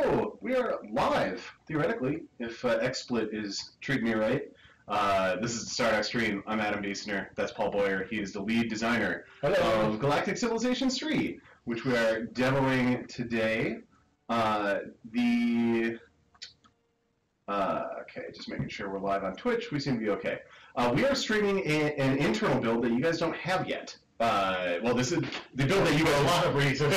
So, we are live, theoretically, if XSplit is treating me right. This is the Stardock stream. I'm Adam Basiner. That's Paul Boyer. He is the lead designer of Galactic Civilizations 3, which we are demoing today. Okay, just making sure we're live on Twitch. We seem to be okay. We are streaming an internal build that you guys don't have yet. Well, this is the build that you have a lot of reasons.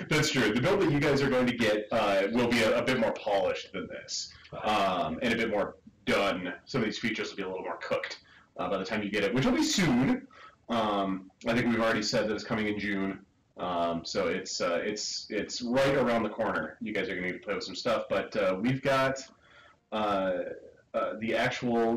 That's true. The build that you guys are going to get will be a bit more polished than this, and a bit more done. Some of these features will be a little more cooked by the time you get it, which will be soon. I think we've already said that it's coming in June, so it's right around the corner. You guys are going to need to play with some stuff, but we've got the actual,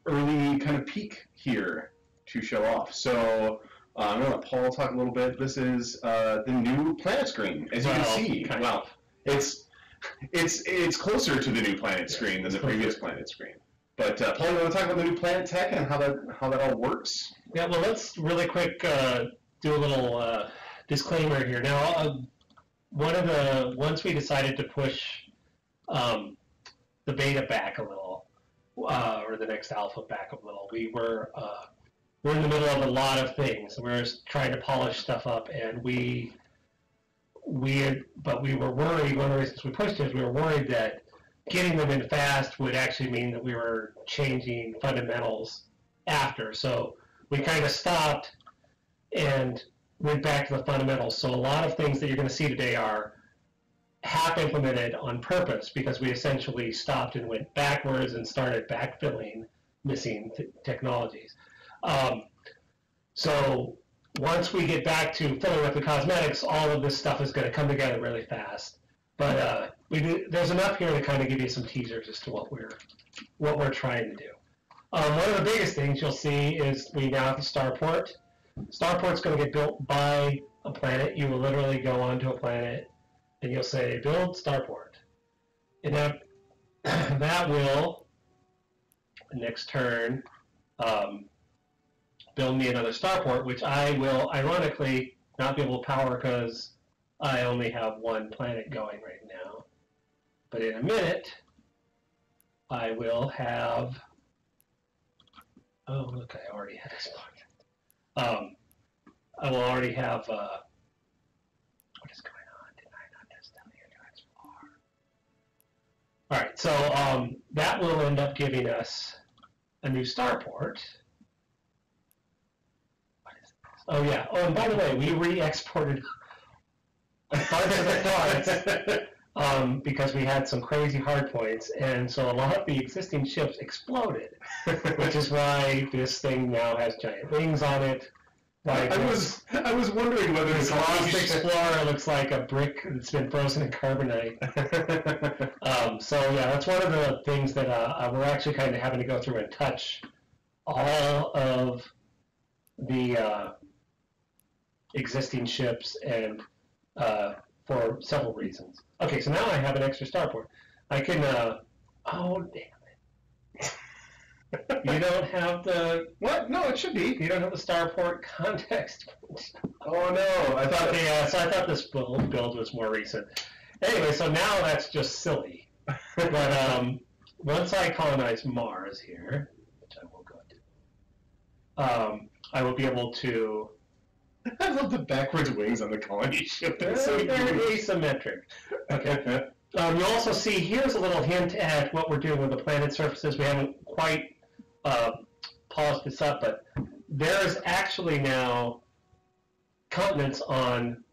early kind of peak here to show off. So. I'm going to let Paul talk a little bit. This is the new planet screen, as you can see. Well, it's closer to the new planet screen than the previous planet screen. But Paul, you want to talk about the new planet tech and how that all works? Yeah, well, let's really quick do a little disclaimer here. Now, once we decided to push the beta back a little, or the next alpha back a little, we're in the middle of a lot of things. We're trying to polish stuff up, and but we were worried. One of the reasons we pushed it is we were worried that getting them in fast would actually mean that we were changing fundamentals after. So we kind of stopped and went back to the fundamentals. So a lot of things that you're going to see today are half implemented on purpose because we essentially stopped and went backwards and started backfilling missing technologies. So once we get back to filling up the cosmetics, all of this stuff is going to come together really fast. But there's enough here to kind of give you some teasers as to what we're trying to do. One of the biggest things you'll see is we now have the Starport. Starport's going to get built by a planet. You will literally go onto a planet and you'll say, build Starport. And that will, next turn, build me another Starport, which I will, ironically, not be able to power because I only have one planet going right now. But in a minute, I will have... Oh, look, I already had explored. I will already have... what is going on? Did I not just tell you to explore? All right, so that will end up giving us a new Starport. Oh, yeah. Oh, and by the way, we re-exported parts of the cards because we had some crazy hard points, and so a lot of the existing ships exploded, which is why this thing now has giant wings on it. Like I was wondering whether this Lost Explorer looks like a brick that's been frozen in carbonite. So, yeah, that's one of the things that we're actually kind of having to go through and touch all of the existing ships, and for several reasons. Okay, so now I have an extra Starport. I can, oh, damn it. You don't have the... What? No, it should be. You don't have the Starport context. Oh, no. I thought... Yeah, so I thought this build was more recent. Anyway, so now that's just silly. But once I colonize Mars here, which I will go to, I will be able to... I love the backwards wings on the colony ship. They're asymmetric. Okay. You'll also see, here's a little hint at what we're doing with the planet surfaces. We haven't quite polished this up, but there's actually now continents on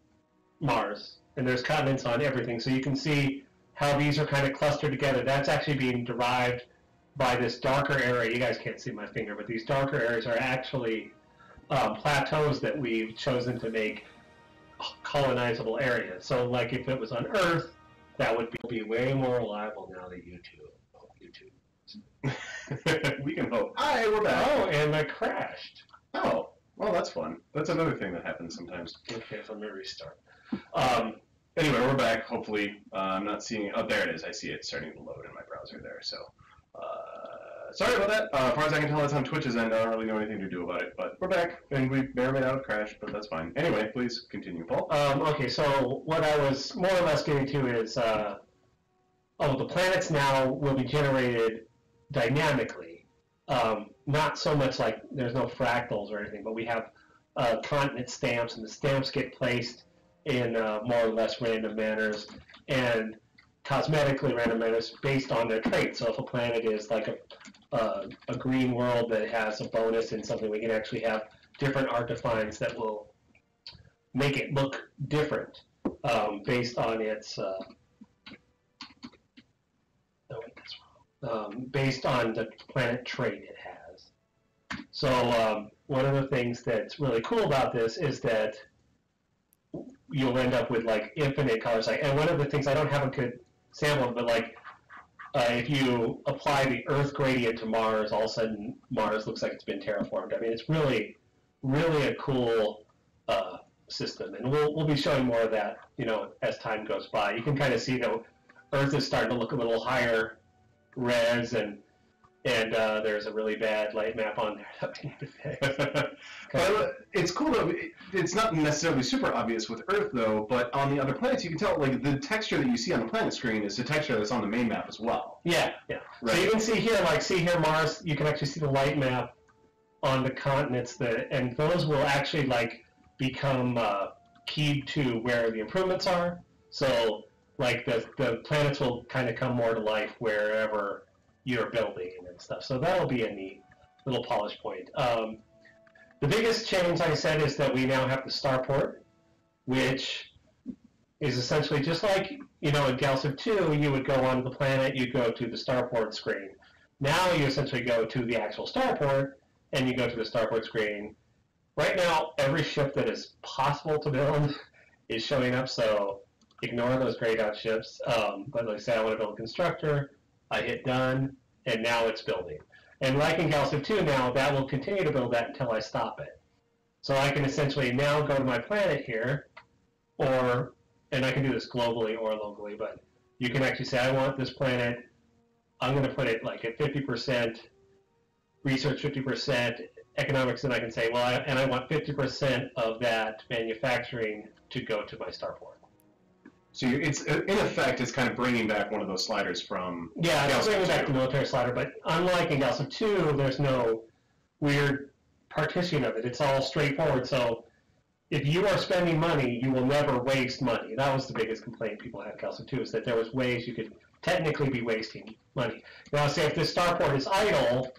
Mars, and there's continents on everything. So you can see how these are kind of clustered together. That's actually being derived by this darker area. You guys can't see my finger, but these darker areas are actually plateaus that we've chosen to make colonizable areas. So, like, if it was on Earth, that would be way more reliable now than YouTube. We can hope. Hi, we're back. Oh, and I crashed. Oh, well, that's fun. That's another thing that happens sometimes. Okay, so let me restart. Anyway, we're back. Hopefully, I'm not seeing. Oh, there it is. I see it starting to load in my browser there. So sorry about that. As far as I can tell, it's on Twitch's end. I don't really know anything to do about it, but we're back, and we may or may not have crashed, but that's fine. Anyway, please continue, Paul. Okay, so what I was more or less getting to is, the planets now will be generated dynamically. Not so much like there's no fractals or anything, but we have continent stamps, and the stamps get placed in more or less random manners, and cosmetically random manners based on their traits. So if a planet is like a green world that has a bonus in something, we can actually have different art defines that will make it look different based on its based on the planet trait it has. So one of the things that's really cool about this is that you'll end up with like infinite colors. And one of the things, I don't have a good sample, but like if you apply the Earth gradient to Mars, all of a sudden Mars looks like it's been terraformed. I mean, it's really, really a cool system, and we'll be showing more of that, as time goes by. You can kind of see that Earth is starting to look a little higher res, and there's a really bad light map on there that we need to fix. Well, it's cool though. It's not necessarily super obvious with Earth though, but on the other planets you can tell, like, the texture that you see on the planet screen is the texture that's on the main map as well. Yeah. Right. So you can see here, Mars, you can actually see the light map on the continents, and those will actually become keyed to where the improvements are. So like the planets will kind of come more to life wherever you're building and stuff. So that'll be a neat little polish point. The biggest change, like I said, is that we now have the Starport, which is essentially just like, in Galactic 2, you would go onto the planet, you go to the Starport screen. Now you essentially go to the actual Starport, and you go to the Starport screen. Right now, every ship that is possible to build is showing up, so ignore those grayed out ships. But like I say, I want to build a constructor, I hit done, and now it's building. And like in Galactic 2 now, that will continue to build that until I stop it. So I can essentially now go to my planet here, and I can do this globally or locally, but you can actually say, I want this planet, I'm going to put it like at 50%, research 50%, economics, and I can say, and I want 50% of that manufacturing to go to my Starport. So it's, in effect, it's kind of bringing back one of those sliders from it's bringing back the military slider, but unlike in Galactic 2, there's no weird partition of it. It's all straightforward, so if you are spending money, you will never waste money. That was the biggest complaint people had in Galactic 2, is that there was ways you could technically be wasting money. Now, say if this Starport is idle,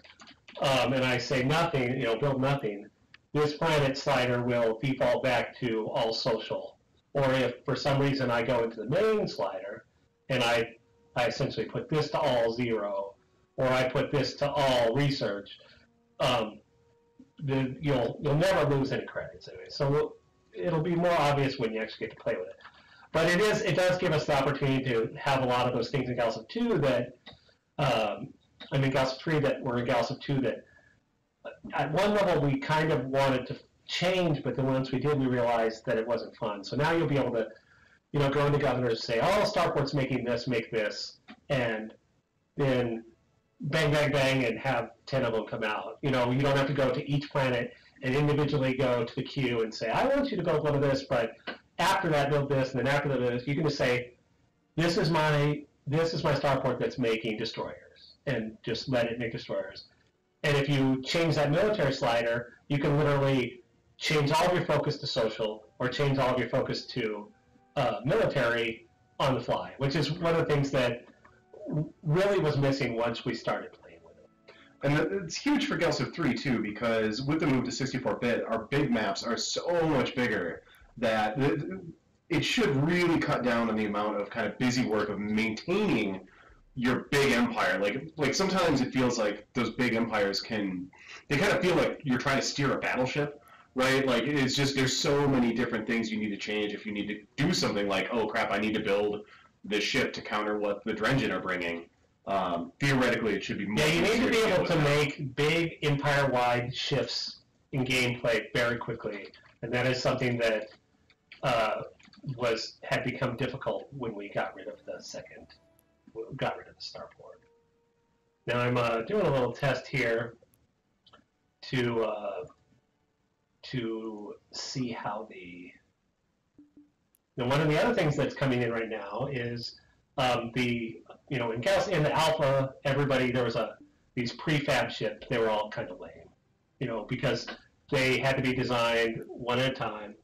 and I say nothing, build nothing, this planet slider will default back to all social. Or if for some reason I go into the main slider and I essentially put this to all 0, or I put this to all research, you'll never lose any credits anyway. So it'll be more obvious when you actually get to play with it. But it does give us the opportunity to have a lot of those things in Galactic 2 that Galactic 3 that were in Galactic 2 that at one level we kind of wanted to change, but then once we did, we realized that it wasn't fun. So now you'll be able to, go into governors and say, oh, Starport's making this, make this, and then bang, bang, bang, and have 10 of them come out. You don't have to go to each planet and individually go to the queue and say, I want you to build one of this, but after that, build this, and then after that, you can just say, this is my Starport that's making destroyers, and just let it make destroyers. And if you change that military slider, you can literally change all of your focus to social, or change all of your focus to military on the fly, which is one of the things that really was missing once we started playing with it. And it's huge for Galactic 3 too, because with the move to 64-bit, our big maps are so much bigger that it should really cut down on the amount of kind of busy work of maintaining your big empire. Like sometimes it feels like those big empires they kind of feel like you're trying to steer a battleship, right? Like, it's just, there's so many different things you need to change if you need to do something like, oh crap, I need to build this ship to counter what the Drengen are bringing. Theoretically, it should be more. Yeah, you need to be able to make big empire-wide shifts in gameplay very quickly, and that is something that had become difficult when we got rid of the Starport. Now I'm doing a little test here to see how the. Now, one of the other things that's coming in right now is in the alpha, everybody there was these prefab ships. They were all kind of lame, because they had to be designed one at a time.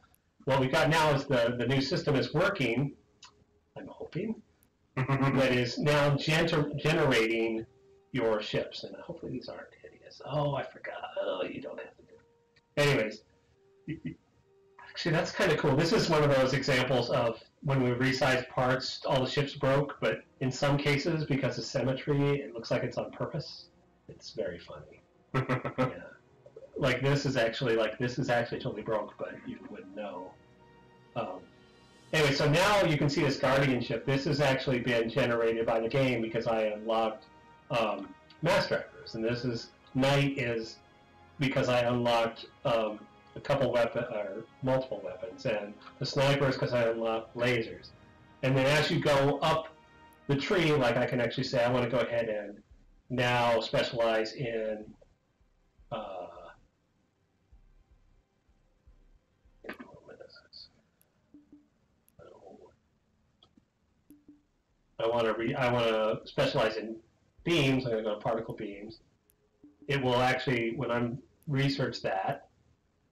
What we've got now is the new system is working. I'm hoping that is now generating your ships, and hopefully these aren't hideous. Oh, I forgot. Oh, you don't have to do it. Anyways. Actually, that's kind of cool. This is one of those examples of when we resized parts, all the ships broke, but in some cases, because of symmetry, it looks like it's on purpose. It's very funny. Yeah. Like this is actually totally broke, but you wouldn't know. Anyway, so now you can see this Guardian ship. This has actually been generated by the game because I unlocked mass drivers, and this is Knight is because I unlocked a couple multiple weapons, and the snipers because I unlocked lasers. And then as you go up the tree, like I can actually say I want to go ahead and now specialize in I want to specialize in beams. I'm going to go to particle beams. It will actually, when I'm research that,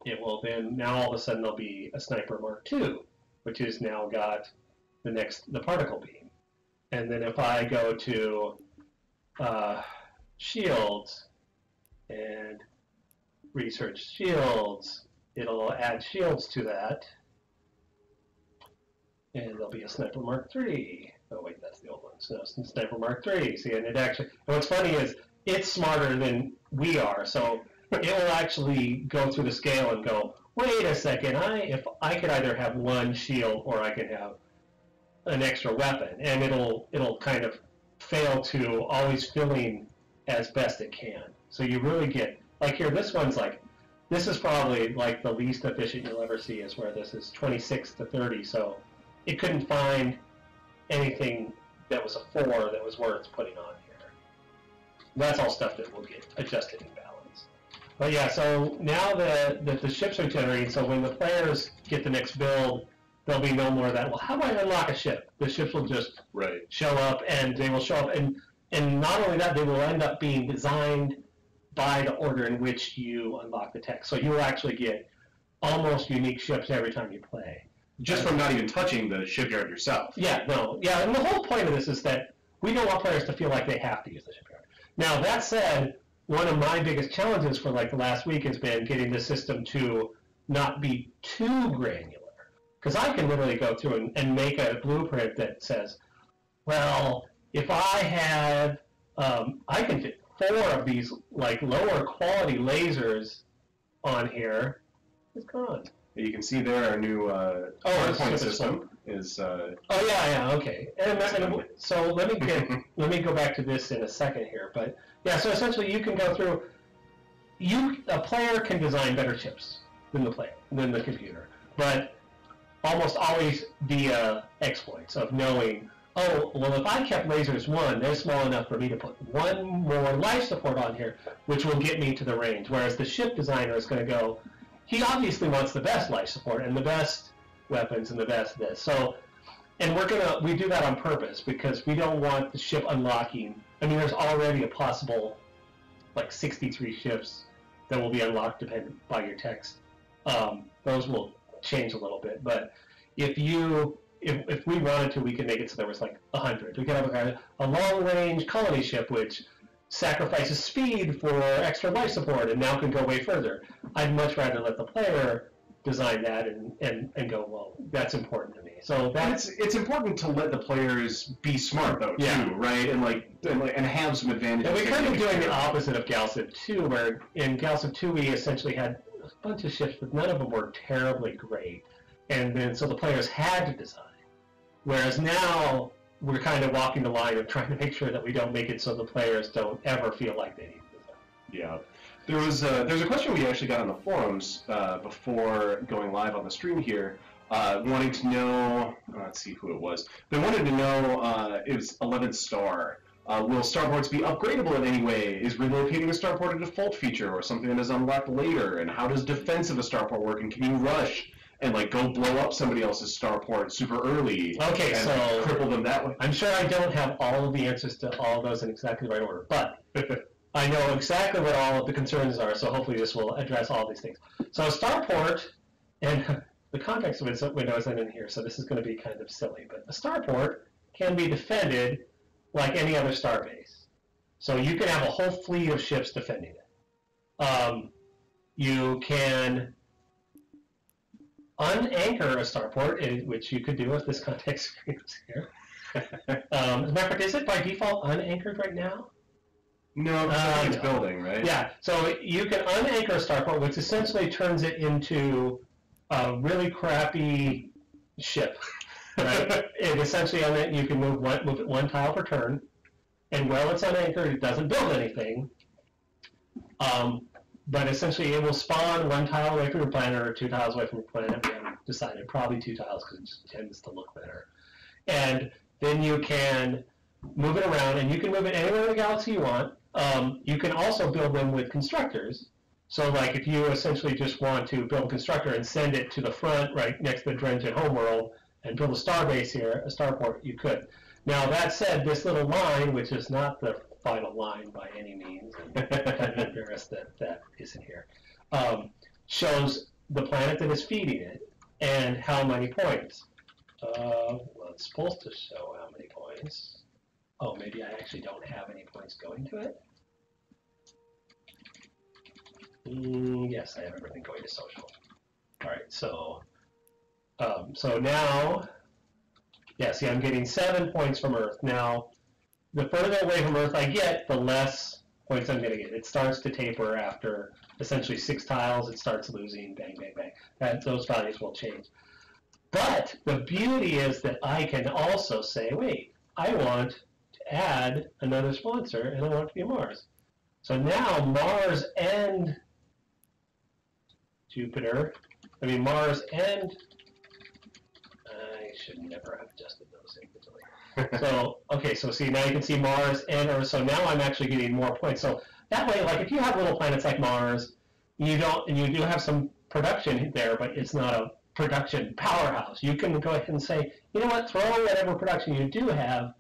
it will then, now all of a sudden there'll be a Sniper Mark II, which has now got the particle beam. And then if I go to shields and research shields, it'll add shields to that. And there'll be a Sniper Mark III. Oh wait, that's the old one. So Sniper Mark III. See, and and what's funny is it's smarter than we are. So it will actually go through the scale and go, wait a second, if I could either have one shield or I could have an extra weapon, and it'll kind of fail to always filling as best it can. So you really get, like here, this is probably like the least efficient you'll ever see, is where this is 26 to 30, so it couldn't find anything that was a 4 that was worth putting on here. That's all stuff that will get adjusted in balance. But yeah, so now that the ships are generating, so when the players get the next build, there'll be no more of that, well, how do I unlock a ship? The ships will just show up, and they will show up, and not only that, they will end up being designed by the order in which you unlock the text. So you will actually get almost unique ships every time you play. Just from not even touching the shipyard yourself. Yeah, no. Yeah, and the whole point of this is that we don't want players to feel like they have to use the shipyard. Now, that said, one of my biggest challenges for like the last week has been getting the system to not be too granular. Because I can literally go through and make a blueprint that says, well, if I had, I can fit 4 of these like lower quality lasers on here. It's gone. You can see there our new point system is. Oh yeah, okay. And so let me go back to this in a second here. But yeah, so essentially you can go through. A player can design better chips than the computer, but almost always via exploits of knowing, oh, well, if I kept lasers 1, they're small enough for me to put 1 more life support on here, which will get me to the range. Whereas the ship designer is going to go, he obviously wants the best life support and the best weapons and the best this. So, and we do that on purpose because we don't want the ship unlocking. I mean, there's already a possible, like 63 ships that will be unlocked depending by your text. Those will change a little bit, but if we wanted to, we could make it so there was like 100. We could have a long-range colony ship which sacrifices speed for extra life support and now can go way further. I'd much rather let the player design that and go, well, that's important to me. So it's important to let the players be smart though too, right? And have some advantages. And we're kind of doing the opposite of Galactic 2, where in Galactic 2 we essentially had a bunch of ships, but none of them were terribly great. And then so the players had to design. Whereas now we're kind of walking the line of trying to make sure that we don't make it so the players don't ever feel like they need to design. Yeah. There's a question we actually got on the forums before going live on the stream here, wanting to know, let's see who it was. They wanted to know, it was 11 Star, Will starports be upgradable in any way? Is relocating a starport a default feature or something that is unlocked later? And how does defense of a starport work? And can you rush and like go blow up somebody else's starport super early? Okay, and so cripple them that way. I'm sure I don't have all of the answers to all of those in exactly the right order, but I know exactly what all of the concerns are, so hopefully this will address all these things. So starport, and the context window isn't in here, so this is going to be kind of silly, but a starport can be defended like any other starbase. So you can have a whole fleet of ships defending it. You can unanchor a starport, which you could do if this context screen was here. As a matter of fact, is it by default unanchored right now? No, it's building, right? Yeah, so you can unanchor a starport, which essentially turns it into a really crappy ship. Right? It essentially, you can move it one tile per turn, and while it's unanchored, it doesn't build anything. But essentially, it will spawn one tile away from your planet or 2 tiles away from your planet. We haven't decided, probably 2 tiles because it just tends to look better. And then you can move it around, and you can move it anywhere in the galaxy you want. You can also build them with constructors. So, like, if you essentially just want to build a constructor and send it to the front, right next to the Drengen homeworld, and build a starbase here, a starport, you could. Now, that said, this little line, which is not the final line by any means, and I'm kind of embarrassed that isn't here, shows the planet that is feeding it and how many points. Well, it's supposed to show how many points. Oh, maybe I actually don't have any points going to it? Yes, I have everything going to social. All right, so now, yeah, see, I'm getting 7 points from Earth. Now, the further away from Earth I get, the less points I'm going to get. It starts to taper after essentially 6 tiles. It starts losing, bang, bang, bang. Those values will change. But the beauty is that I can also say, wait, I want to add another sponsor, and I want it to be Mars. So now Mars and Jupiter, Mars and, I should never have adjusted those individually. So, okay, so see, now you can see Mars and Earth, so now I'm actually getting more points. So that way, like, if you have little planets like Mars, you do have some production there, but it's not a production powerhouse. You can go ahead and say, you know what, throw whatever production you do have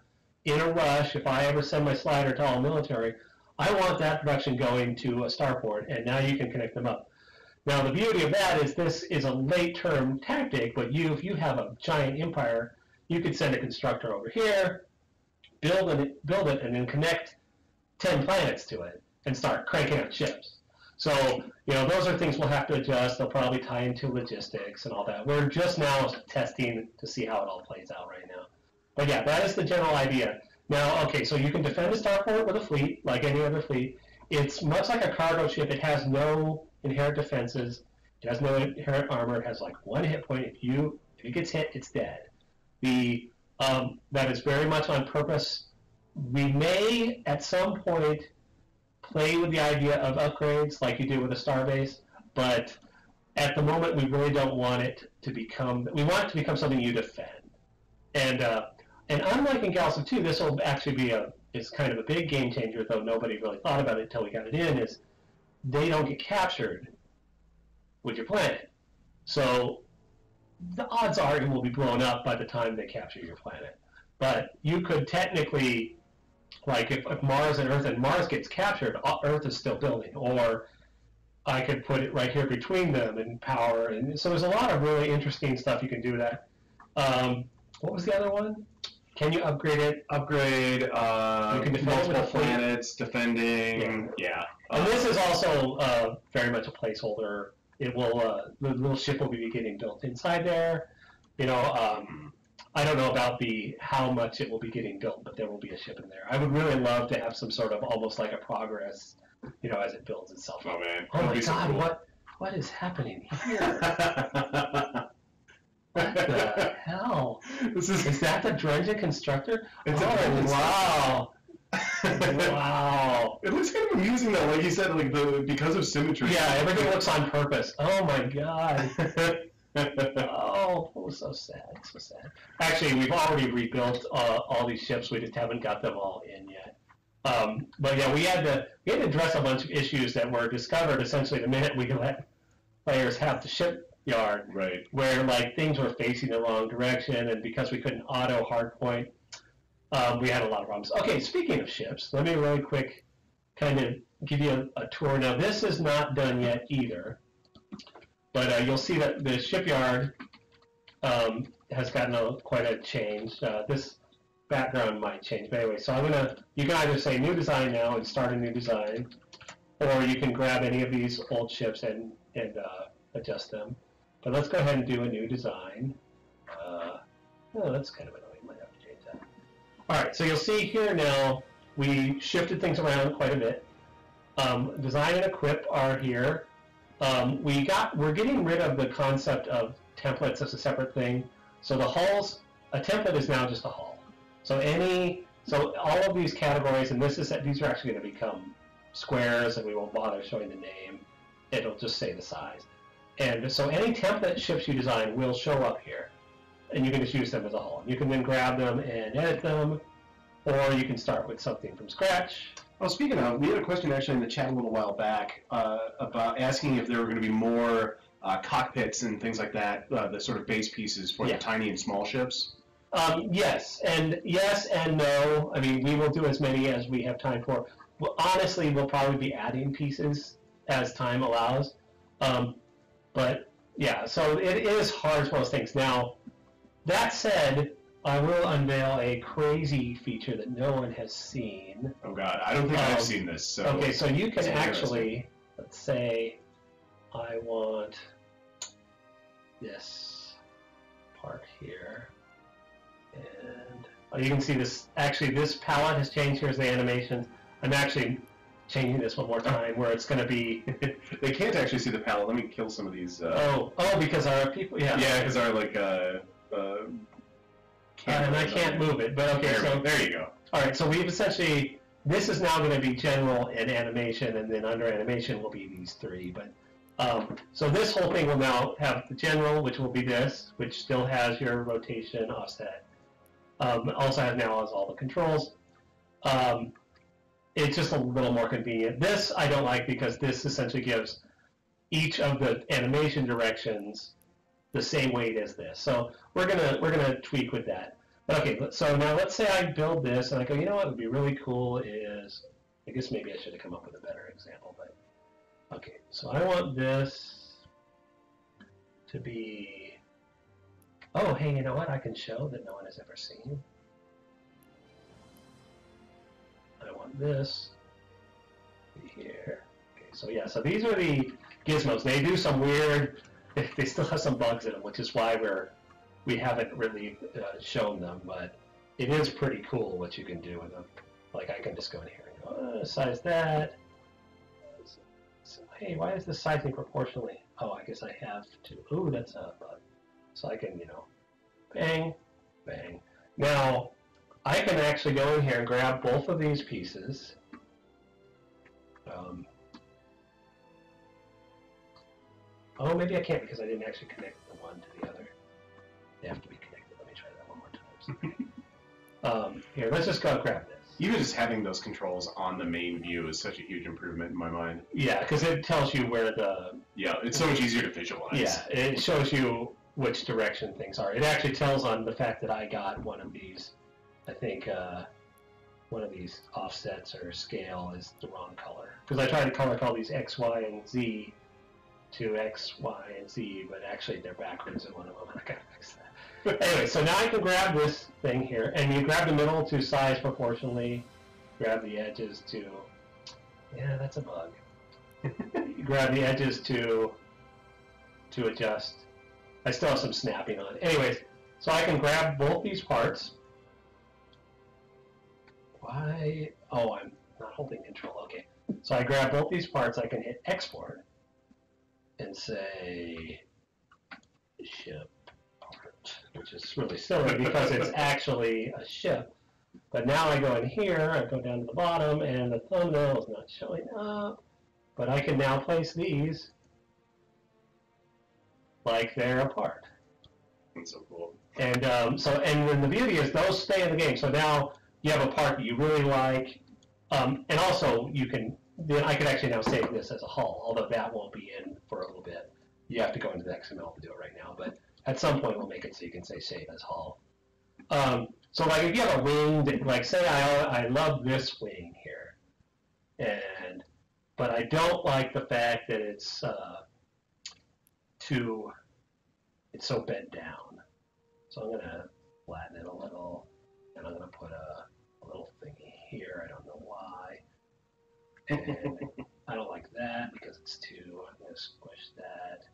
in a rush. If I ever send my slider to all military, I want that production going to a starport, and now you can connect them up. Now, the beauty of that is this is a late-term tactic, but if you have a giant empire, you could send a constructor over here, build it, and then connect 10 planets to it and start cranking out ships. So, those are things we'll have to adjust. They'll probably tie into logistics and all that. We're just now testing to see how it all plays out right now. But yeah, that is the general idea. Now, okay, so you can defend a starport with a fleet, like any other fleet. It's much like a cargo ship. It has no inherent defenses. It has no inherent armor. It has like 1 hit point. If it gets hit, it's dead. That is very much on purpose. We may, at some point, play with the idea of upgrades like you do with a starbase, but at the moment we really don't want it to become, we want it to become something you defend. And unlike in Galactic 2, this will actually be is kind of a big game changer, though nobody really thought about it until we got it in, is they don't get captured with your planet. So the odds are it will be blown up by the time they capture your planet. But you could technically, like if Mars and Mars gets captured, Earth is still building. Or I could put it right here between them and power. And so there's a lot of really interesting stuff you can do with that. What was the other one? Can you upgrade it? Upgrade, you can defend multiple planets, defending, yeah. And this is also very much a placeholder. It will, the little ship will be getting built inside there. I don't know about how much it will be getting built, but there will be a ship in there. I would really love to have some sort of almost like a progress, as it builds itself. Oh man! Oh my God! Cool. What is happening here? What the hell? Is that the Drengen constructor? Wow! Wow! It looks kind of amusing though, like you said, because of symmetry. Yeah, everything looks on purpose. Oh my God! Oh Oh, it was so sad. So sad. Actually, we've already rebuilt all these ships. We just haven't got them all in yet. But yeah, we had to address a bunch of issues that were discovered essentially the minute we let players have the shipyard, Right. where like things were facing the wrong direction, and because we couldn't auto hardpoint, we had a lot of problems. Okay, speaking of ships, let me really quick kind of give you a tour. Now, this is not done yet either, but you'll see that the shipyard has gotten quite a change. This background might change, but anyway, so you can either say new design now and start a new design, or you can grab any of these old ships and adjust them. But let's go ahead and do a new design. Oh, that's kind of annoying. Might have to change that. All right, so you'll see here now we shifted things around quite a bit. Design and equip are here. We're getting rid of the concept of templates as a separate thing. So the hulls, a template is now just a hull. So all of these categories, and these are actually going to become squares, and we won't bother showing the name. It'll just say the size. And so any template ships you design will show up here, and you can just use them as a hull. You can then grab them and edit them, or you can start with something from scratch. Well, speaking of, we had a question actually in the chat a little while back about asking if there were going to be more cockpits and things like that, the sort of base pieces for the tiny and small ships. Yes and no. I mean, we will do as many as we have time for. Well, honestly, we'll probably be adding pieces as time allows. But yeah, so it is hard for those things. Now, that said, I will unveil a crazy feature that no one has seen. Oh God, I don't think I've seen this. So okay, so you can actually, let's say, I want this part here, and you can see this. Actually, this palette has changed. Here's the animations. I'm actually changing this one more time, where it's going to be. They can't actually see the palette. Let me kill some of these. Because our people. Yeah. Yeah, because our like. And I can't move it, but okay. There you go. All right, so we've essentially. This is now going to be general and animation, and then under animation will be these three. But so this whole thing will now have the general, which will be this, which still has your rotation offset. Also has all the controls. It's just a little more convenient. This I don't like because this essentially gives each of the animation directions the same weight as this. So we're gonna tweak with that. But okay, so now let's say I build this and I go, you know what would be really cool is, I guess maybe I should have come up with a better example, but okay, so I want this to be, oh hey, you know what I can show that no one has ever seen? I want this to be here. Okay, so yeah, so these are the gizmos. They do some weird, they still have some bugs in them, which is why we haven't really shown them, but it is pretty cool what you can do with them. Like I can just go in here and go, size that. So, hey, why is this sizing proportionally? Oh, I guess I have to. Ooh, that's a bug. So I can, bang, bang. Now, I can actually go in here and grab both of these pieces. Oh, maybe I can't because I didn't actually connect the one to the other. They have to be connected. Let me try that one more time. Here, let's just go grab this. Even just having those controls on the main view is such a huge improvement in my mind. Yeah, because it tells you where the... Yeah, it's so much easier to visualize. Yeah, it shows you which direction things are. It actually tells on the fact that I got one of these, I think one of these offsets or scale is the wrong color. Because I tried to color call these X, Y, and Z to X, Y, and Z, but actually they're backwards in one of them, and I gotta fix that. Anyway, so now I can grab this thing here, and you grab the middle to size proportionally, grab the edges to, yeah, that's a bug. You grab the edges to adjust. I still have some snapping on. Anyways, so I can grab both these parts. Why? Oh, I'm not holding control. Okay. So I grab both these parts. I can hit export and say ship part, which is really silly because it's actually a ship. But now I go in here, I go down to the bottom, and the thumbnail is not showing up. But I can now place these like they're apart. That's so cool. And and then the beauty is those stay in the game. So now you have a part that you really like, and also I could actually now save this as a hull, although that won't be in for a little bit. You have to go into the XML to do it right now, but at some point we'll make it so you can say save as hull. So like if you have a wing, like say I love this wing here, but I don't like the fact that it's so bent down. So I'm gonna flatten it a little, and I'm gonna put a little thingy here. I don't know why. And I don't like that because it's too. I'm gonna squish that.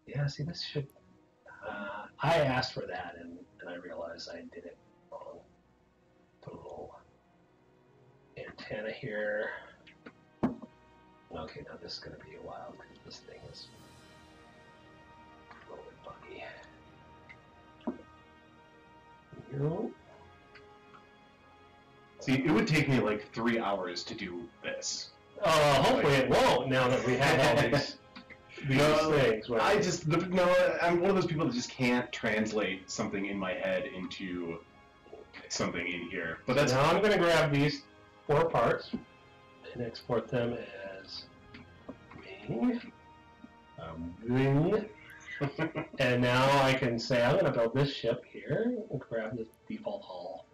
Yeah, see, this should. I asked for that, and I realized I did it wrong. Put a little antenna here. Okay, now this is gonna be a while because this thing is a little bit buggy. See, it would take me like 3 hours to do this. Hopefully it won't now that we have all these things. Right? I'm one of those people that just can't translate something in my head into something in here. But that's now I'm going to grab these 4 parts and export them as wing. Wing. And now I can say I'm going to build this ship here and grab the default hull,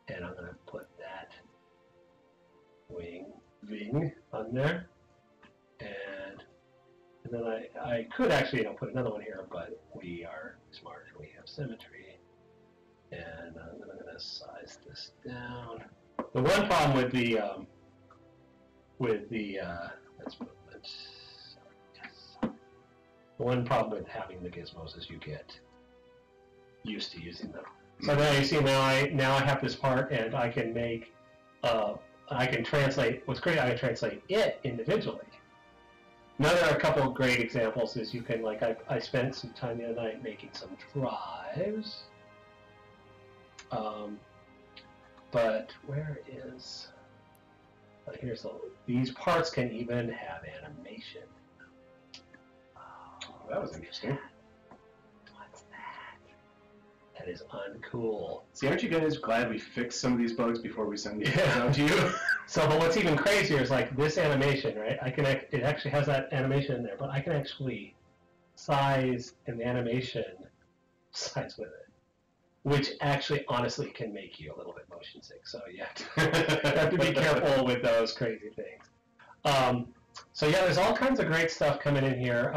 and I'm going to put that wing on there, and then I could actually put another one here, but we are smart and we have symmetry, and I'm going to size this down. The one problem with the let's move it. One problem with having the gizmos is you get used to using them. So now you see now I have this part, and I can make I can translate. What's great, I can translate it individually. Now there are a couple of great examples. Is you can I spent some time the other night making some drives. But where is? Here's these parts can even have animation. That was interesting. What's that? That is uncool. See, aren't you guys glad we fixed some of these bugs before we send these out to you? So, but what's even crazier is this animation, right? It actually has that animation in there, but I can actually size an animation size with it, which actually, honestly, can make you a little bit motion sick. So you have to be careful with those crazy things. So yeah, there's all kinds of great stuff coming in here.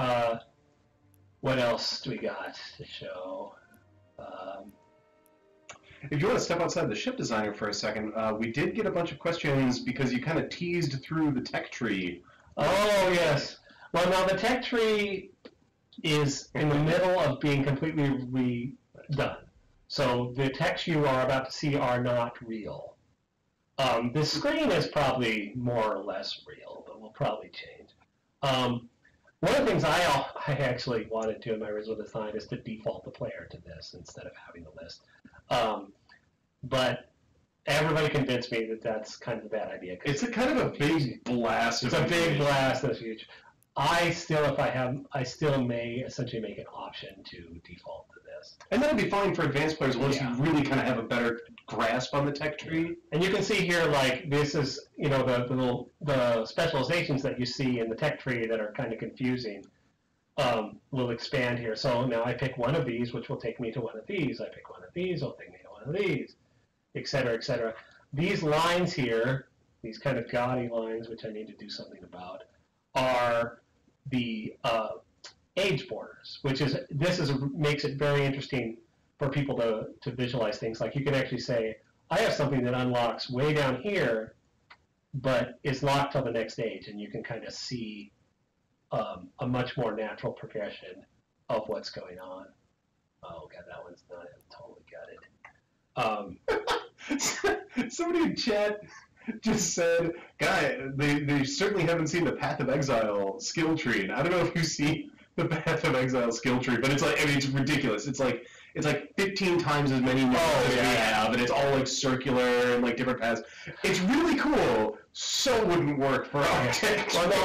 What else do we got to show? If you want to step outside the ship designer for a second, we did get a bunch of questions because you kind of teased through the tech tree. Oh, yes. Well, now the tech tree is in the middle of being completely redone. So the texts you are about to see are not real. This screen is probably more or less real, but will probably change. One of the things I actually wanted to in my original design is to default the player to this instead of having the list. But everybody convinced me that that's kind of a bad idea. It's a kind of a big blast. It's a big blast that's huge. I still may essentially make an option to default to this. And that'd be fine for advanced players once you really kind of have a better grasp on the tech tree. And you can see here, this is, the specializations that you see in the tech tree that are kind of confusing will expand here. So now I pick one of these, which will take me to one of these. I pick one of these, will take me to one of these, et cetera, et cetera. These lines here, these kind of gaudy lines, which I need to do something about, are the age borders, makes it very interesting for people to visualize things. Like you can actually say, I have something that unlocks way down here, but is locked till the next age, and you can kind of see a much more natural progression of what's going on. Oh god, that one's not totally gutted. Somebody in chat just said, "Guy, they certainly haven't seen the Path of Exile skill tree." And I don't know if you see the Path of Exile skill tree, but it's it's ridiculous. It's like 15 times as many nodes as we have, and it's all circular and different paths. It's really cool. So wouldn't work for our text. Well, no,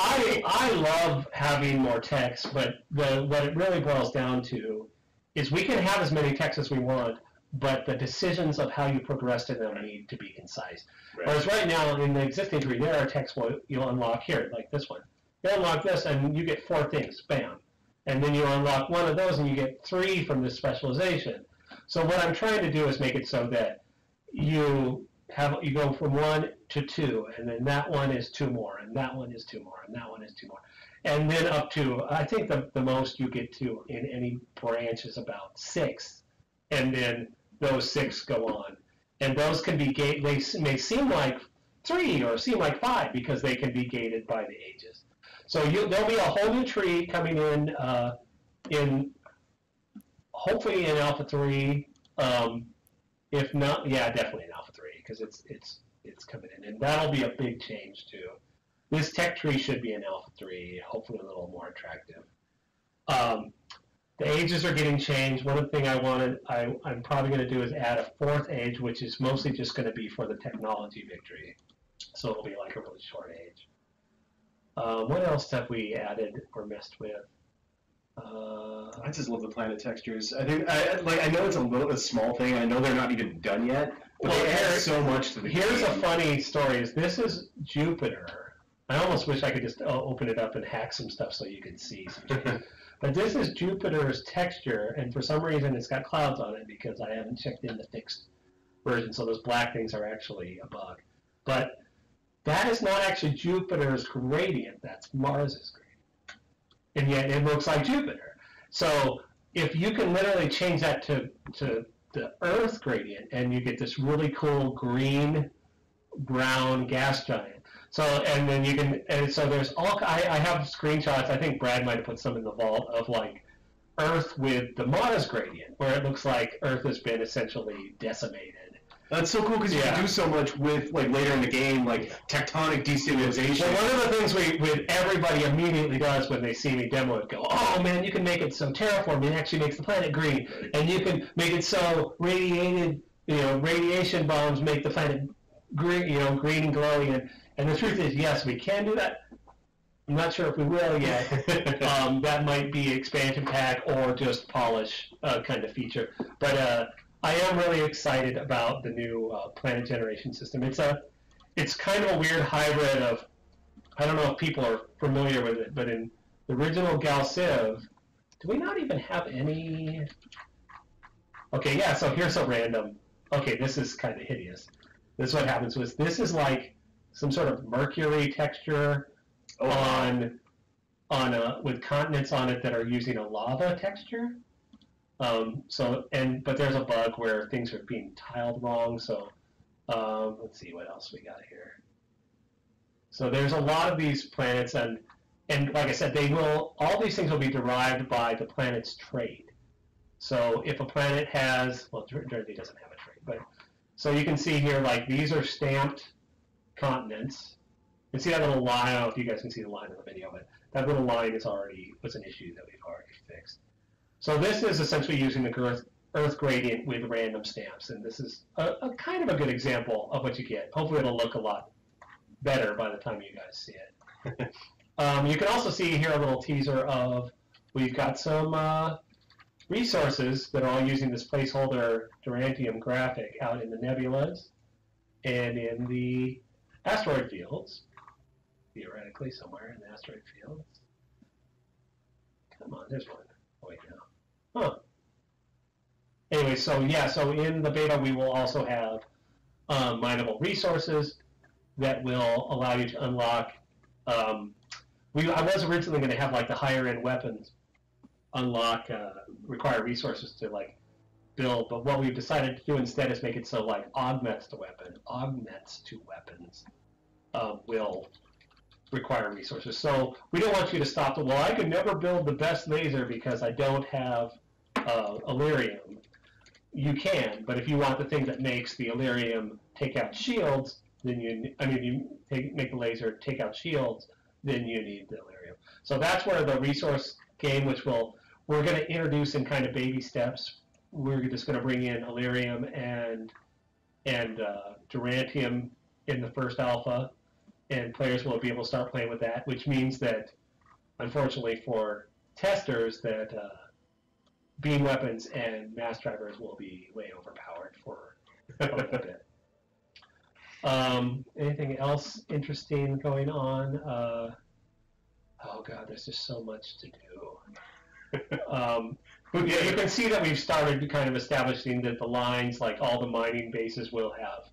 I love having more text, but what it really boils down to is we can have as many texts as we want, but the decisions of how you progress to them need to be concise. Right. Whereas right now, in the existing tree, there are texts you'll unlock here, like this one. You unlock this, and you get 4 things, bam. And then you unlock one of those, and you get 3 from this specialization. So what I'm trying to do is make it so that you go from 1 to 2, and then that one is 2 more, and that one is 2 more, and that one is 2 more. And then up to, I think the most you get to in any branch is about 6. And then those 6 go on. And those can be gated, they may seem like 3 or seem like 5 because they can be gated by the ages. So there'll be a whole new tree coming in hopefully in Alpha 3. If not, yeah, definitely in Alpha 3 because it's coming in. And that'll be a big change too. This tech tree should be in Alpha 3, hopefully a little more attractive. The ages are getting changed. One of the things I'm probably going to do is add a 4th age, which is mostly just going to be for the technology victory. So it'll be like a really short age. What else have we added or messed with? I just love the planet textures. I think I know it's a small thing. I know they're not even done yet, but they add so much to the game. Here's a funny story. This is Jupiter. I almost wish I could just open it up and hack some stuff so you could see some. But this is Jupiter's texture, and for some reason it's got clouds on it because I haven't checked in the fixed version, so those black things are actually a bug. But that is not actually Jupiter's gradient, that's Mars's gradient. And yet it looks like Jupiter. So if you can literally change that to the Earth gradient, and you get this really cool green-brown gas giant. So, and then you can, and so there's all, I have screenshots, I think Brad might have put some in the vault, of like Earth with the Mars gradient, where it looks like Earth has been essentially decimated. That's so cool because you can do so much with, like, later in the game, like tectonic destabilization. Well, one of the things everybody immediately does when they see me demo it, go, oh man, you can make it so terraforming, it actually makes the planet green, and you can make it so radiation bombs make the planet green, green and glowing, and the truth is, yes, we can do that. I'm not sure if we will yet. That might be expansion pack or just polish kind of feature. But I am really excited about the new planet generation system. It's kind of a weird hybrid of, I don't know if people are familiar with it, but in the original Gal Civ, do we not even have any? Okay, yeah, so here's a random, okay, this is kind of hideous. This is what happens was, this is like some sort of mercury texture with continents on it that are using a lava texture. But there's a bug where things are being tiled wrong. So let's see what else we got here. So there's a lot of these planets, and like I said, all these things will be derived by the planet's trade. So if a planet has, well, Jersey doesn't have a trade, but so you can see here, like, these are stamped continents. You can see that little line. I don't know if you guys can see the line in the video, but that little line was an issue that we've already fixed. So this is essentially using the Earth gradient with random stamps, and this is a kind of a good example of what you get. Hopefully it'll look a lot better by the time you guys see it. You can also see here a little teaser of, we've got some resources that are all using this placeholder Durantium graphic out in the nebulas and in the asteroid fields, theoretically somewhere in the asteroid fields. Come on, there's one. Oh, wait, no. Huh. Anyway, so in the beta we will also have mineable resources that will allow you to unlock. I was originally going to have like the higher end weapons unlock require resources to like build, but what we've decided to do instead is make it so like augments to weapons will require resources. So we don't want you to stop well, I could never build the best laser because I don't have Illyrium. You can, but if you want the thing that makes the Illyrium take out shields, then make the laser take out shields, then you need the Illyrium. So that's where the resource game, which we're going to introduce in kind of baby steps. We're just going to bring in Illyrium and Durantium in the first alpha, and players will be able to start playing with that, which means that, unfortunately for testers, that beam weapons and mass drivers will be way overpowered for a little bit. Anything else interesting going on? Oh god, there's just so much to do. Yeah, you can see that we've started kind of establishing that the lines, like all the mining bases, will have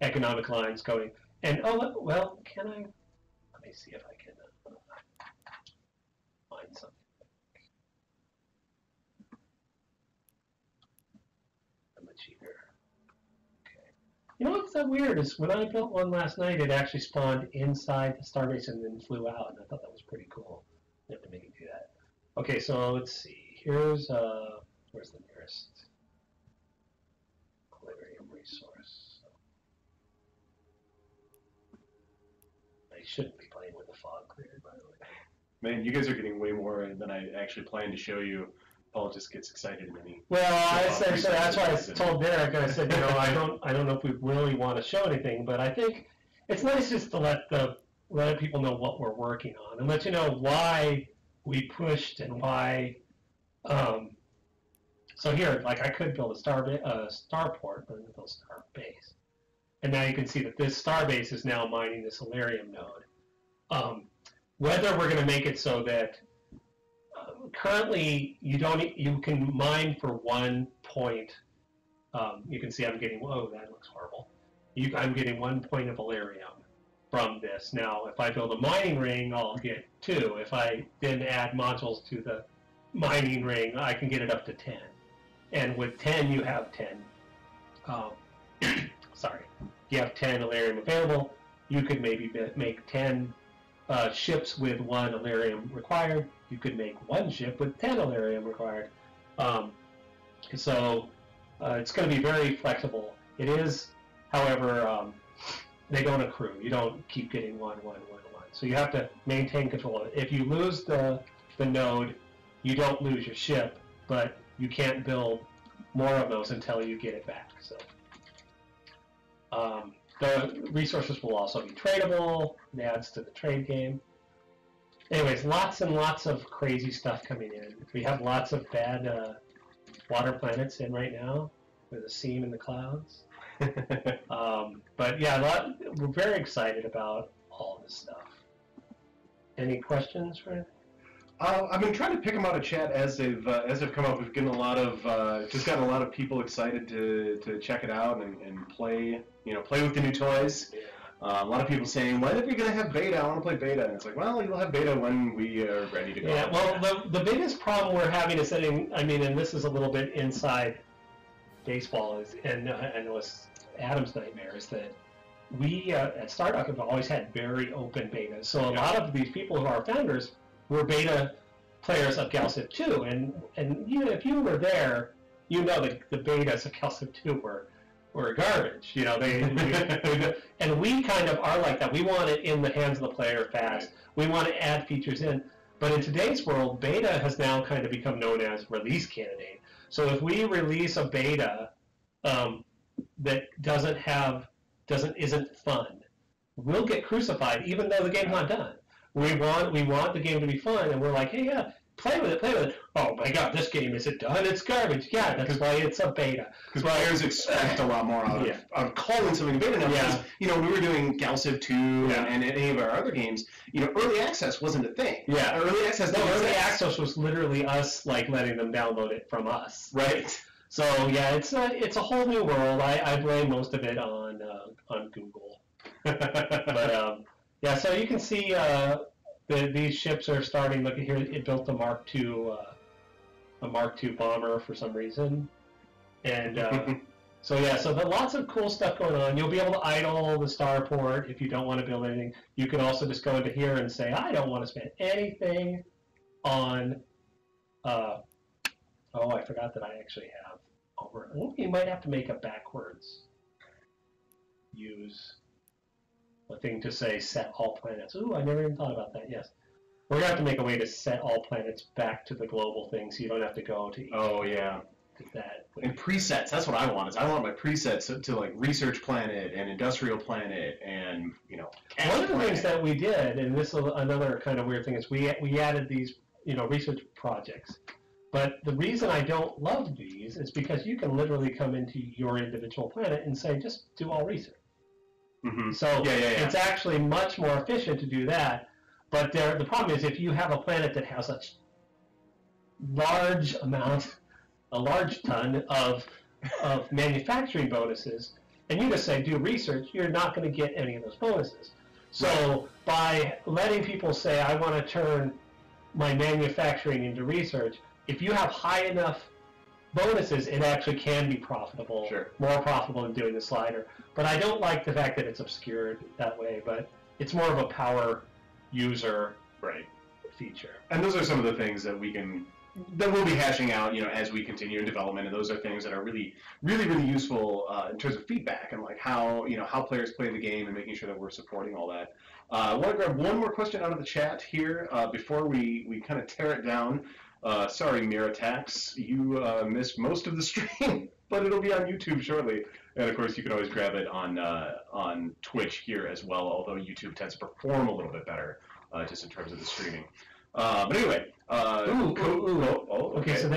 economic lines going. And oh well, can I? Let me see if I can find something. I'm a cheater. Okay. You know what's so weird is when I built one last night, it actually spawned inside the starbase and then flew out, and I thought that was pretty cool. You have to make it do that. Okay, so let's see. Here's where's the nearest Galarium resource? I shouldn't be playing with the fog cleared, by the way. Man, you guys are getting way more than I actually planned to show you. Paul just gets excited when he. Well, I said so. That's why I told Derek. I said, you know, I don't know if we really want to show anything, but I think it's nice just to let people know what we're working on and let you know why we pushed and why. So here, like I could build a starport, but I'm going to build a star base. And now you can see that this star base is now mining this Alerium node. Whether we're going to make it so that currently you can mine for 1 point. You can see I'm getting, whoa, that looks horrible. I'm getting 1 point of Alerium from this. Now, if I build a mining ring, I'll get 2. If I then add modules to the mining ring, I can get it up to 10. And with 10, you have 10. Sorry, you have 10 Alerium available. You could maybe make 10 ships with 1 Alerium required. You could make 1 ship with 10 Alerium required. So it's going to be very flexible. It is, however, they don't accrue. You don't keep getting 1, 1, 1, 1. So you have to maintain control of it. If you lose the node, you don't lose your ship, but you can't build more of those until you get it back. So the resources will also be tradable. It adds to the trade game. Anyways, lots and lots of crazy stuff coming in. We have lots of bad water planets in right now with a seam in the clouds. But yeah, we're very excited about all this stuff. Any questions, Fred? I've been trying to pick them out of chat as they've come up. We've gotten a lot of people excited to check it out and play with the new toys. Yeah. A lot of people saying, when are we going to have beta? I want to play beta. And it's like, well, you'll have beta when we are ready to go. Yeah, well, the biggest problem we're having is setting, and this is a little bit inside baseball, and I know it's Adam's nightmare, is that we at Stardock have always had very open betas. So a lot of these people who are founders were beta players of Galactic 2. And if you were there, you know that the betas of Galactic 2 were garbage, and we kind of are like that. We want it in the hands of the player fast. We want to add features in, but in today's world, beta has now kind of become known as release candidate. So if we release a beta that isn't fun, we'll get crucified, even though the game's not done. We want the game to be fun, and we're like, hey, yeah. Play with it. Oh my God, this game isn't done. It's garbage. Yeah, that's why it's a beta. Because players expect a lot more out of calling something a beta now. Because we were doing Galactic 2 and any of our other games. Early access wasn't a thing. Yeah, early access. Early access was literally us letting them download it from us. Right. So yeah, it's a whole new world. I blame most of it on Google. But so you can see. These ships are starting. Look at here. It built a Mark II bomber for some reason, and so lots of cool stuff going on. You'll be able to idle the starport if you don't want to build anything. You can also just go into here and say, I don't want to spend anything on. I forgot that I actually have over. You might have to make a backwards use. A thing to say set all planets. Ooh, I never even thought about that. Yes. We're going to have to make a way to set all planets back to the global thing so you don't have to go to that. And presets, that's what I want. I want my presets to like research planet and industrial planet and, one of the things that we did, and this is another kind of weird thing, is we added these, research projects. But the reason I don't love these is because you can literally come into your individual planet and say, just do all research. Mm-hmm. So it's actually much more efficient to do that. But the problem is if you have a planet that has a large ton of manufacturing bonuses, and you just say do research, you're not going to get any of those bonuses. So by letting people say, I want to turn my manufacturing into research, if you have high enough bonuses, it actually can be profitable, more profitable than doing the slider. But I don't like the fact that it's obscured that way, but it's more of a power user feature. And those are some of the things that we'll be hashing out, as we continue in development, and those are things that are really, really, really useful in terms of feedback and like how players play the game and making sure that we're supporting all that. I want to grab one more question out of the chat here before we kind of tear it down. Sorry, Miratax, you missed most of the stream, but it'll be on YouTube shortly. And of course, you can always grab it on Twitch here as well, although YouTube tends to perform a little bit better just in terms of the streaming. But anyway, okay, so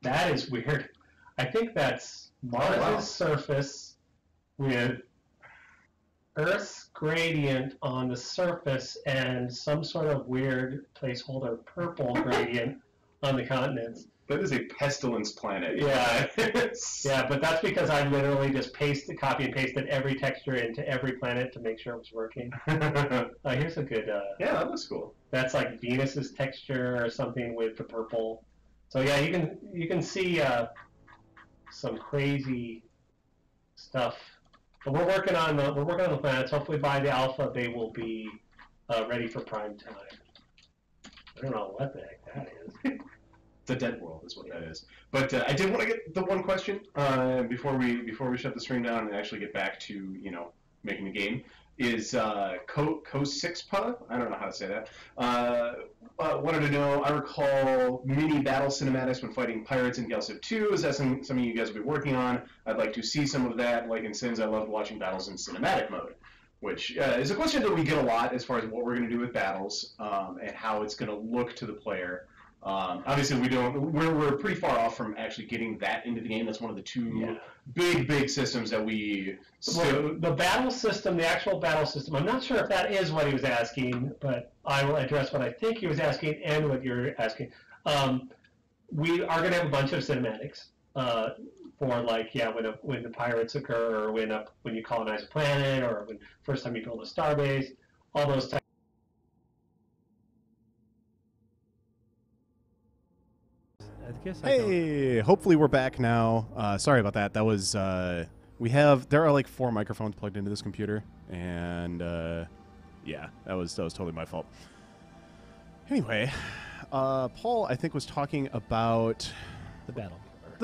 that is weird. I think that's Mars' surface with Earth's gradient on the surface and some sort of weird placeholder purple gradient on the continents. That is a pestilence planet. Yeah, yeah, but that's because I literally just copy and pasted every texture into every planet to make sure it was working. Here's a good. Yeah, that looks cool. That's like Venus's texture or something with the purple. So yeah, you can see some crazy stuff. But we're working on the planets. Hopefully by the alpha they will be ready for prime time. I don't know what the heck that is. It's a dead world, is what that is. But I did want to get the one question before we shut the stream down and actually get back to making the game. Is Ko6pa? I don't know how to say that. Wanted to know. I recall mini battle cinematics when fighting pirates in Galactic 2. Is that something you guys will be working on? I'd like to see some of that. Like in Sins, I loved watching battles in cinematic mode, which is a question that we get a lot as far as what we're going to do with battles and how it's going to look to the player. Obviously, we're pretty far off from actually getting that into the game. That's one of the two big systems that we... the battle system, the actual battle system, I'm not sure if that is what he was asking, but I will address what I think he was asking and what you're asking. We are going to have a bunch of cinematics for like, when the pirates occur, or when you colonize a planet, or when first time you build a starbase, all those types. Hey, hopefully we're back now. Sorry about that. That was there are like 4 microphones plugged into this computer, and yeah, that was totally my fault. Anyway, Paul, I think, was talking about the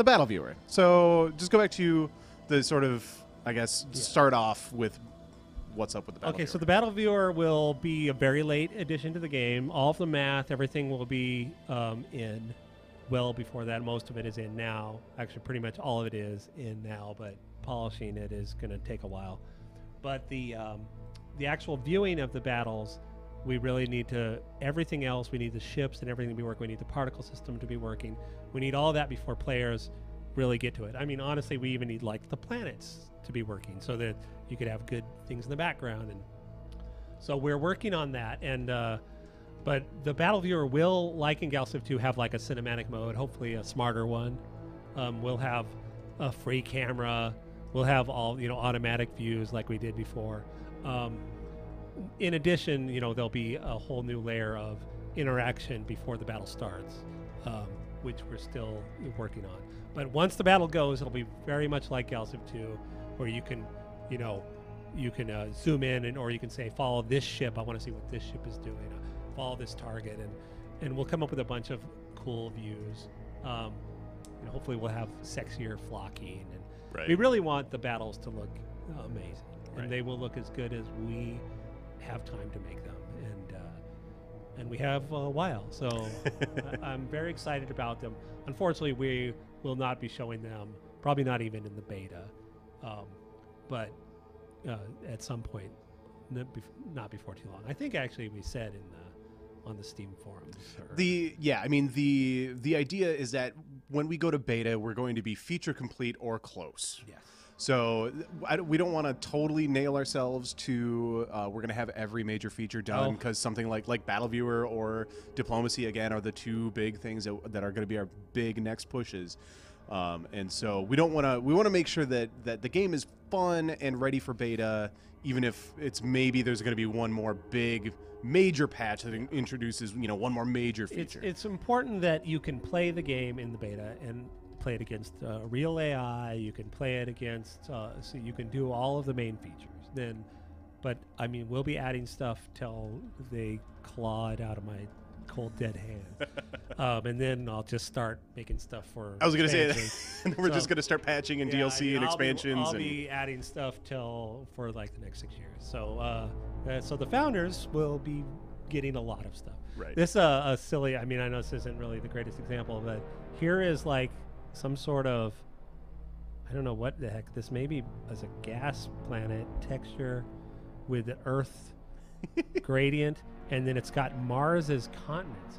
battle viewer. So just go back to the sort of, I guess, start off with what's up with the battle viewer. So the battle viewer will be a very late addition to the game. All of the math, everything will be in well before that. Most of it is in now. Actually, pretty much all of it is in now, but polishing it is going to take a while. But the actual viewing of the battles, we really need to, everything else, we need the ships and everything to be working. We need the particle system to be working. We need all that before players really get to it. I mean, honestly, we even need like the planets to be working so that you could have good things in the background. And so we're working on that. And but the battle viewer will, like in Galactic 2, have like a cinematic mode, hopefully a smarter one. We'll have a free camera. We'll have all, automatic views like we did before. In addition, there'll be a whole new layer of interaction before the battle starts, which we're still working on. But once the battle goes, it'll be very much like Galactic 2, where you can, zoom in or you can say, follow this ship. I want to see what this ship is doing. Follow this target, and we'll come up with a bunch of cool views. Hopefully we'll have sexier flocking, and we really want the battles to look amazing, and they will look as good as we have time to make them, and we have a while, so I'm very excited about them. Unfortunately, we will not be showing them, probably not even in the beta, but at some point, not before too long. I think actually we said on the Steam forums. Or, I mean the idea is that when we go to beta, we're going to be feature complete or close. yes. So we don't want to totally nail ourselves to we're going to have every major feature done, because something like Battle Viewer or Diplomacy again are the two big things that are going to be our big next pushes. And so we want to make sure that the game is fun and ready for beta, even if it's maybe there's going to be one more big major patch that introduces one more major feature. It's important that you can play the game in the beta and play it against real AI. You can play it against, so you can do all of the main features. But I mean, we'll be adding stuff till they claw it out of my cold dead hand, and then I'll just start making stuff for. I was going to say that. And we're just going to start patching and DLC and expansions. I'll be adding stuff for like the next 6 years. So the founders will be getting a lot of stuff. Right. This a silly. I mean, I know this isn't really the greatest example, but here is like some sort of, I don't know what the heck this maybe as a gas planet texture with the Earth gradient, and then it's got Mars's continents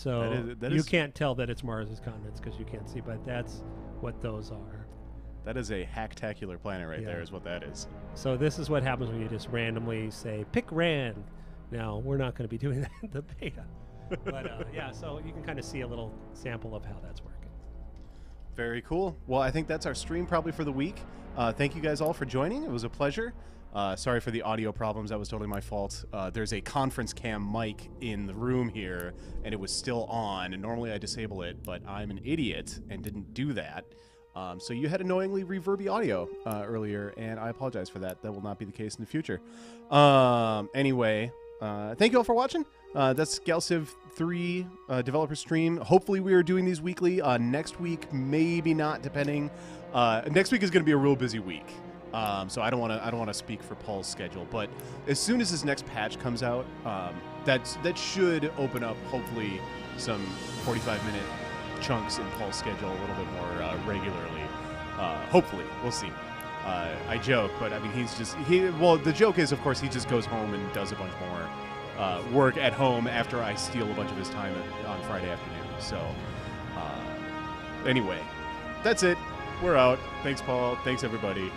on it. So you can't tell that it's Mars's continents because you can't see, but that's what those are. That is a hacktacular planet right there is what that is. So this is what happens when you just randomly say, pick rand. Now, we're not going to be doing that in the beta. But yeah, so you can kind of see a little sample of how that's working. Very cool. Well, I think that's our stream probably for the week. Thank you guys all for joining. It was a pleasure. Sorry for the audio problems. That was totally my fault. There's a conference cam mic in the room here, and it was still on. And normally I disable it, but I'm an idiot and didn't do that. So you had annoyingly reverby audio earlier, and I apologize for that. That will not be the case in the future. Anyway, thank you all for watching. That's Galciv 3 developer stream. Hopefully we are doing these weekly. Next week, maybe not, depending. Next week is going to be a real busy week. So I don't want to speak for Paul's schedule, but as soon as his next patch comes out, that should open up hopefully some 45-minute chunks in Paul's schedule a little bit more regularly. Hopefully, we'll see. I joke, but I mean the joke is, of course, he just goes home and does a bunch more work at home after I steal a bunch of his time on Friday afternoon. So anyway, that's it. We're out. Thanks, Paul. Thanks, everybody.